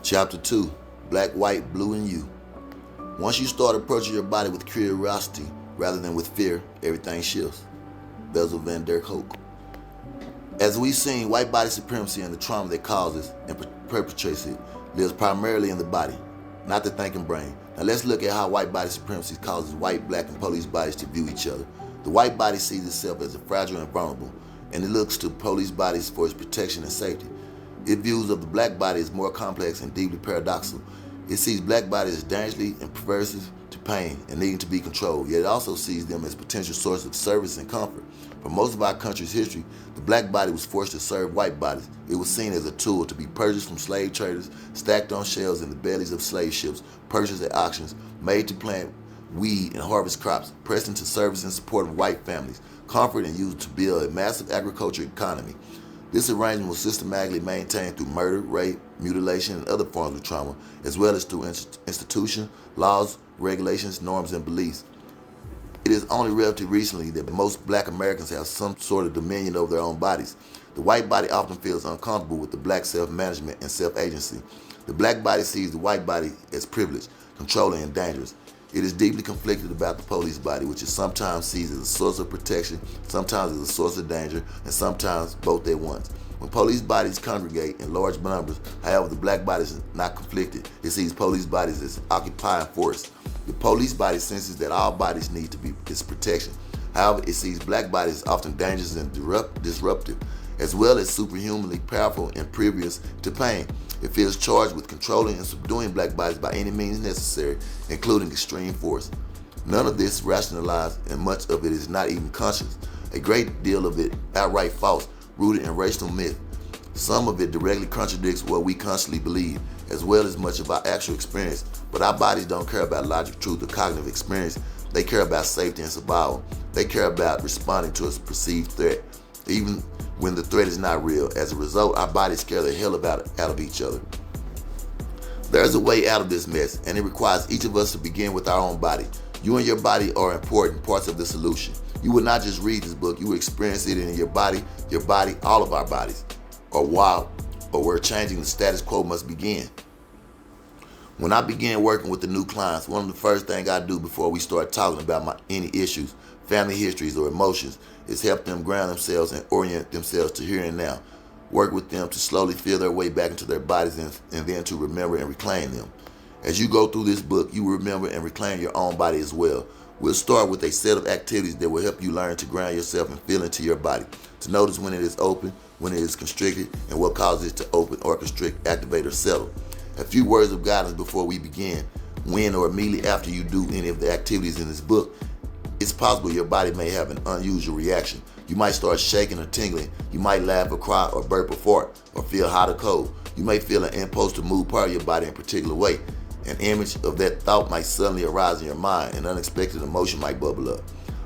Chapter 2, Black, White, Blue, and You. Once you start approaching your body with curiosity rather than with fear, everything shifts. Bezel van der Kolk. As we've seen, white body supremacy and the trauma that causes and perpetrates it lives primarily in the body, not the thinking brain. Now let's look at how white body supremacy causes white, black, and police bodies to view each other. The white body sees itself as fragile and vulnerable, and it looks to police bodies for its protection and safety. Its views of the black body is more complex and deeply paradoxical. It sees black bodies as dangerously and pervasive to pain and needing to be controlled, yet it also sees them as potential source of service and comfort. For most of our country's history, the black body was forced to serve white bodies. It was seen as a tool to be purchased from slave traders, stacked on shelves in the bellies of slave ships, purchased at auctions, made to plant weed and harvest crops, pressed into service and support of white families, comfort and used to build a massive agricultural economy. This arrangement was systematically maintained through murder, rape, mutilation, and other forms of trauma, as well as through institutions, laws, regulations, norms, and beliefs. It is only relatively recently that most black Americans have some sort of dominion over their own bodies. The white body often feels uncomfortable with the black self-management and self-agency. The black body sees the white body as privileged, controlling, and dangerous. It is deeply conflicted about the police body, which is sometimes sees as a source of protection, sometimes as a source of danger, and sometimes both at once. When police bodies congregate in large numbers, however, the black body is not conflicted. It sees police bodies as occupying force. The police body senses that all bodies need to be its protection. However, it sees black bodies as often dangerous and disruptive, as well as superhumanly powerful and previous to pain. It feels charged with controlling and subduing black bodies by any means necessary, including extreme force. None of this is rationalized, and much of it is not even conscious. A great deal of it outright false, rooted in racial myth. Some of it directly contradicts what we constantly believe, as well as much of our actual experience. But our bodies don't care about logic, truth, or cognitive experience. They care about safety and survival. They care about responding to a perceived threat, even when the threat is not real. As a result, our bodies scare the hell out of each other. There's a way out of this mess, and it requires each of us to begin with our own body. You and your body are important parts of the solution. You will not just read this book, you will experience it in your body, all of our bodies. Or where changing the status quo must begin. When I began working with the new clients, one of the first things I do before we start talking about any issues, family histories, or emotions is help them ground themselves and orient themselves to here and now. Work with them to slowly feel their way back into their bodies and then to remember and reclaim them. As you go through this book, you will remember and reclaim your own body as well. We'll start with a set of activities that will help you learn to ground yourself and feel into your body, to notice when it is open, when it is constricted, and what causes it to open or constrict, activate, or settle. A few words of guidance before we begin. When or immediately after you do any of the activities in this book, it's possible your body may have an unusual reaction. You might start shaking or tingling. You might laugh or cry or burp or fart or feel hot or cold. You may feel an impulse to move part of your body in a particular way. An image of that thought might suddenly arise in your mind. An unexpected emotion might bubble up.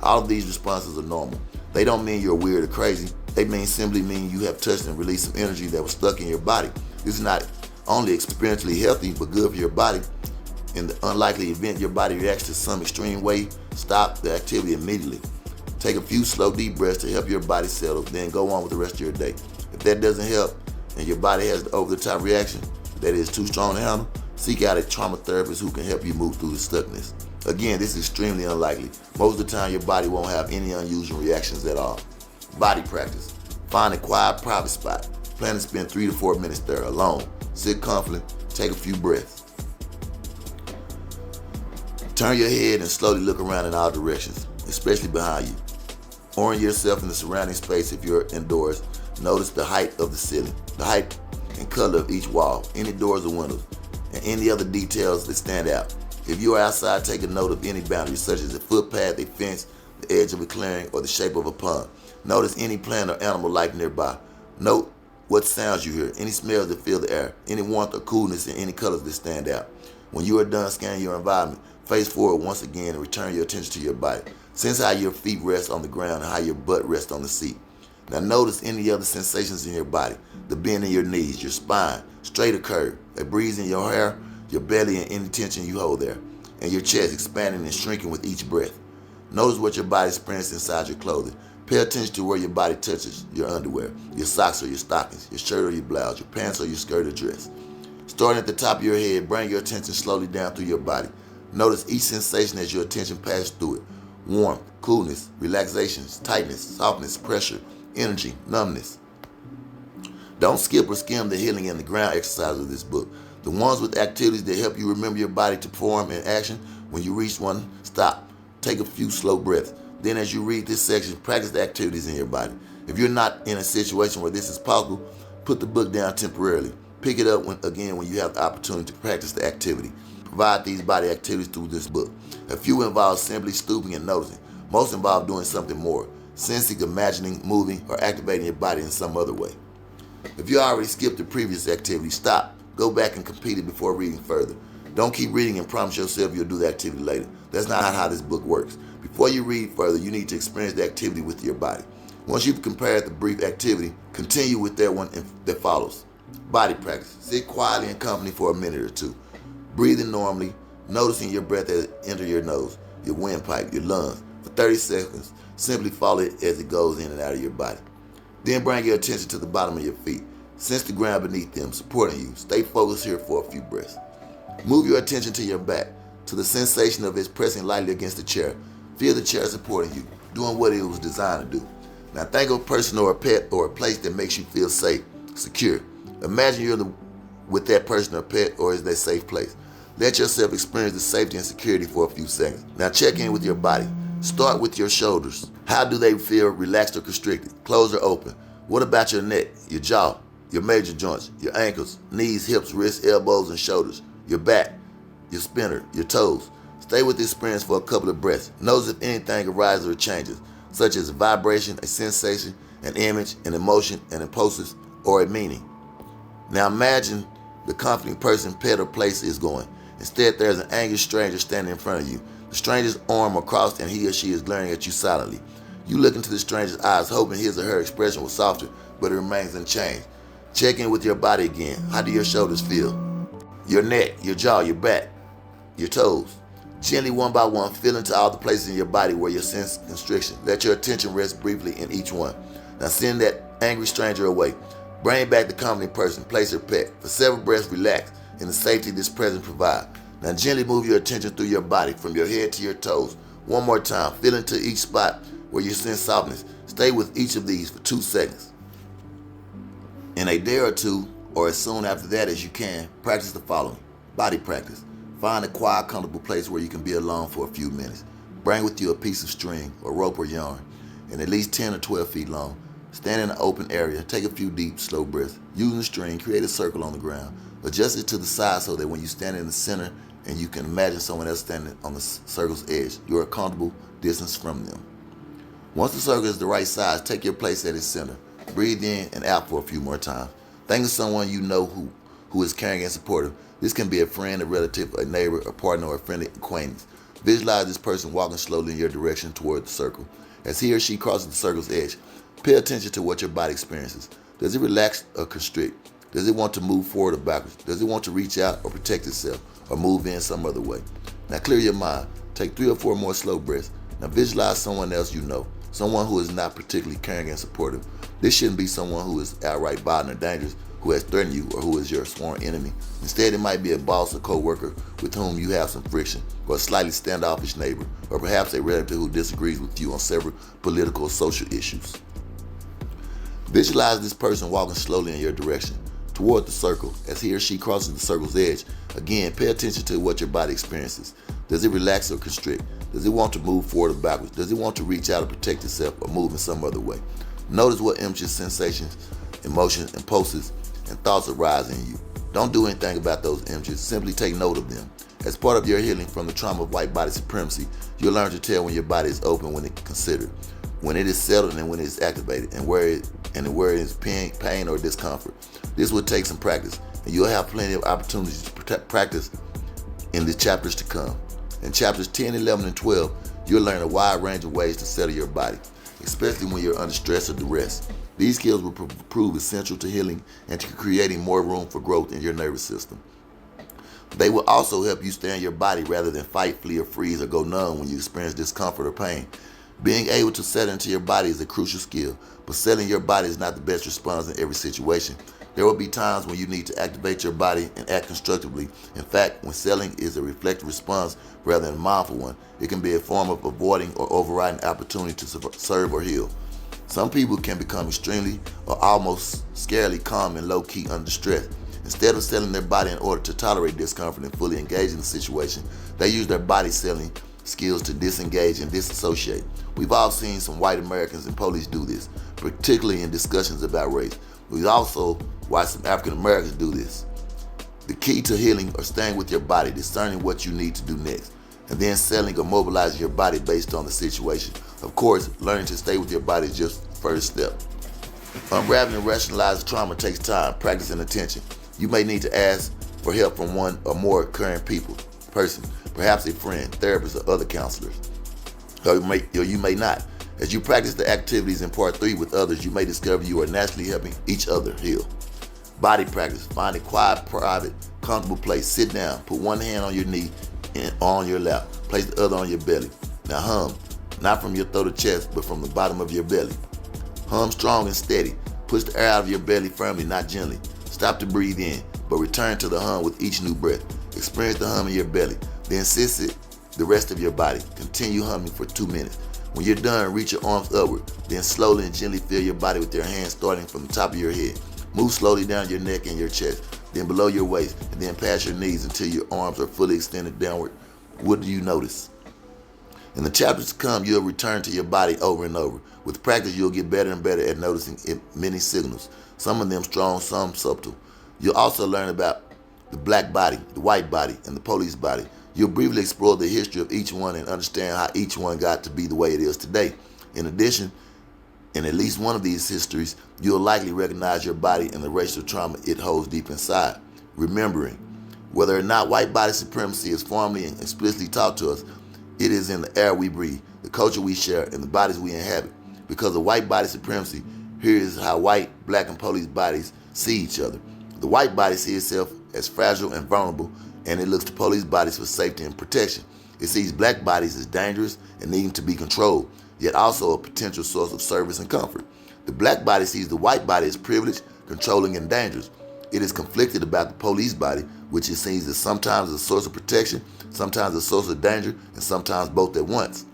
All of these responses are normal. They don't mean you're weird or crazy. They simply mean you have touched and released some energy that was stuck in your body. This is not only experientially healthy, but good for your body. In the unlikely event your body reacts to some extreme way, stop the activity immediately. Take a few slow deep breaths to help your body settle, then go on with the rest of your day. If that doesn't help and your body has the over-the-top reaction that is too strong to handle, seek out a trauma therapist who can help you move through the stuckness. Again, this is extremely unlikely. Most of the time your body won't have any unusual reactions at all. Body practice. Find a quiet private spot. Plan to spend 3 to 4 minutes there alone. Sit comfortably, take a few breaths. Turn your head and slowly look around in all directions, especially behind you. Orient yourself in the surrounding space if you're indoors. Notice the height of the ceiling, the height and color of each wall, any doors or windows, and any other details that stand out. If you are outside, take a note of any boundaries, such as a footpath, a fence, the edge of a clearing, or the shape of a pond. Notice any plant or animal life nearby. Note what sounds you hear, any smells that fill the air, any warmth or coolness, and any colors that stand out. When you are done scanning your environment, face forward once again and return your attention to your body. Sense how your feet rest on the ground and how your butt rests on the seat. Now notice any other sensations in your body, the bend in your knees, your spine, straight or curved, a breeze in your hair, your belly, and any tension you hold there, and your chest expanding and shrinking with each breath. Notice what your body experiences inside your clothing. Pay attention to where your body touches your underwear, your socks or your stockings, your shirt or your blouse, your pants or your skirt or dress. Starting at the top of your head, bring your attention slowly down through your body. Notice each sensation as your attention passes through it. Warmth, coolness, relaxation, tightness, softness, pressure, energy, numbness. Don't skip or skim the healing and the ground exercises of this book. The ones with activities that help you remember your body to perform in action. When you reach one, stop. Take a few slow breaths. Then as you read this section, practice the activities in your body. If you're not in a situation where this is possible, put the book down temporarily. Pick it up when you have the opportunity to practice the activity. Provide these body activities through this book. A few involve simply stooping and noticing. Most involve doing something more, sensing, imagining, moving, or activating your body in some other way. If you already skipped the previous activity, stop. Go back and complete it before reading further. Don't keep reading and promise yourself you'll do the activity later. That's not how this book works. Before you read further, you need to experience the activity with your body. Once you've compared the brief activity, continue with that one that follows. Body practice. Sit quietly in company for a minute or two. Breathing normally, noticing your breath as it enters your nose, your windpipe, your lungs. For 30 seconds, simply follow it as it goes in and out of your body. Then bring your attention to the bottom of your feet. Sense the ground beneath them, supporting you. Stay focused here for a few breaths. Move your attention to your back, to the sensation of it pressing lightly against the chair. Feel the chair supporting you, doing what it was designed to do. Now think of a person or a pet or a place that makes you feel safe, secure. Imagine you're with that person or pet or is that safe place. Let yourself experience the safety and security for a few seconds. Now check in with your body. Start with your shoulders. How do they feel, relaxed or constricted? Closed or open? What about your neck, your jaw, your major joints, your ankles, knees, hips, wrists, elbows, and shoulders, your back, your spinner, your toes? Stay with this experience for a couple of breaths. Notice if anything arises or changes, such as a vibration, a sensation, an image, an emotion, an impulse, or a meaning. Now imagine the comforting person, pet, or place is going. Instead, there's an angry stranger standing in front of you. The stranger's arm are crossed and he or she is glaring at you silently. You look into the stranger's eyes, hoping his or her expression will soften, but it remains unchanged. Check in with your body again. How do your shoulders feel? Your neck, your jaw, your back, your toes. Gently, one by one, feel into all the places in your body where you sense constriction. Let your attention rest briefly in each one. Now send that angry stranger away. Bring back the comforting person, place, or pet. For several breaths, relax in the safety this presence provides. Now gently move your attention through your body, from your head to your toes. One more time, feel into each spot where you sense softness. Stay with each of these for 2 seconds. In a day or two, or as soon after that as you can, practice the following. Body practice. Find a quiet, comfortable place where you can be alone for a few minutes. Bring with you a piece of string or rope or yarn, and at least 10 or 12 feet long. Stand in an open area, take a few deep, slow breaths. Using the string, create a circle on the ground. Adjust it to the side so that when you stand in the center and you can imagine someone else standing on the circle's edge, you're a comfortable distance from them. Once the circle is the right size, take your place at its center. Breathe in and out for a few more times. Think of someone you know who is caring and supportive. This can be a friend, a relative, a neighbor, a partner, or a friendly acquaintance. Visualize this person walking slowly in your direction toward the circle. As he or she crosses the circle's edge, pay attention to what your body experiences. Does it relax or constrict? Does it want to move forward or backwards? Does it want to reach out or protect itself or move in some other way? Now clear your mind. Take 3 or 4 more slow breaths. Now visualize someone else you know, someone who is not particularly caring and supportive. This shouldn't be someone who is outright violent or dangerous, who has threatened you, or who is your sworn enemy. Instead, it might be a boss or co-worker with whom you have some friction, or a slightly standoffish neighbor, or perhaps a relative who disagrees with you on several political or social issues. Visualize this person walking slowly in your direction toward the circle. As he or she crosses the circle's edge, again, pay attention to what your body experiences. Does it relax or constrict? Does it want to move forward or backwards? Does it want to reach out or protect itself or move in some other way? Notice what images, sensations, emotions, impulses, and thoughts arise in you. Don't do anything about those images. Simply take note of them. As part of your healing from the trauma of white body supremacy, you'll learn to tell when your body is open, when it's considered, when it is settled, and when it is activated, and where it is pain or discomfort. This will take some practice, and you'll have plenty of opportunities to practice in the chapters to come. In chapters 10, 11, and 12, you'll learn a wide range of ways to settle your body, especially when you're under stress or duress. These skills will prove essential to healing and to creating more room for growth in your nervous system. They will also help you stay in your body rather than fight, flee, or freeze, or go numb when you experience discomfort or pain. Being able to settle into your body is a crucial skill, but settling your body is not the best response in every situation. There will be times when you need to activate your body and act constructively. In fact, when settling is a reflective response rather than a mindful one, it can be a form of avoiding or overriding opportunity to serve or heal. Some people can become extremely or almost scarily calm and low-key under stress. Instead of settling their body in order to tolerate discomfort and fully engage in the situation, they use their body settling skills to disengage and disassociate. We've all seen some white Americans and police do this, particularly in discussions about race. We've also watched some African Americans do this. The key to healing or staying with your body, discerning what you need to do next, and then settling or mobilizing your body based on the situation. Of course, learning to stay with your body is just the first step. Unraveling and rationalizing trauma takes time, practice, and attention. You may need to ask for help from one or more current person, perhaps a friend, therapist, or other counselors. Or you may not. As you practice the activities in part 3 with others, you may discover you are naturally helping each other heal. Body practice. Find a quiet, private, comfortable place. Sit down. Put one hand on your knee and on your lap. Place the other on your belly. Now hum, not from your throat or chest, but from the bottom of your belly. Hum strong and steady. Push the air out of your belly firmly, not gently. Stop to breathe in, but return to the hum with each new breath. Experience the hum in your belly. Then sense it the rest of your body. Continue humming for 2 minutes. When you're done, reach your arms upward. Then slowly and gently fill your body with your hands starting from the top of your head. Move slowly down your neck and your chest, then below your waist, and then past your knees until your arms are fully extended downward. What do you notice? In the chapters to come, you'll return to your body over and over. With practice, you'll get better and better at noticing many signals, some of them strong, some subtle. You'll also learn about the black body, the white body, and the police body. You'll briefly explore the history of each one and understand how each one got to be the way it is today. In addition, in at least one of these histories, you'll likely recognize your body and the racial trauma it holds deep inside. Remembering, whether or not white body supremacy is formally and explicitly taught to us, it is in the air we breathe, the culture we share, and the bodies we inhabit. Because of white body supremacy, here is how white, black, and police bodies see each other. The white body sees itself as fragile and vulnerable, and it looks to police bodies for safety and protection. It sees black bodies as dangerous and needing to be controlled, yet also a potential source of service and comfort. The black body sees the white body as privileged, controlling, and dangerous. It is conflicted about the police body, which it sees as sometimes a source of protection, sometimes a source of danger, and sometimes both at once.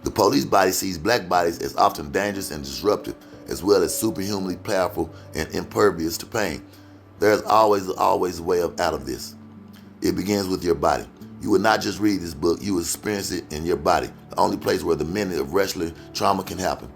The police body sees black bodies as often dangerous and disruptive, as well as superhumanly powerful and impervious to pain. There's always a way out of this. It begins with your body. You will not just read this book, you will experience it in your body, the only place where the mending of racial trauma can happen.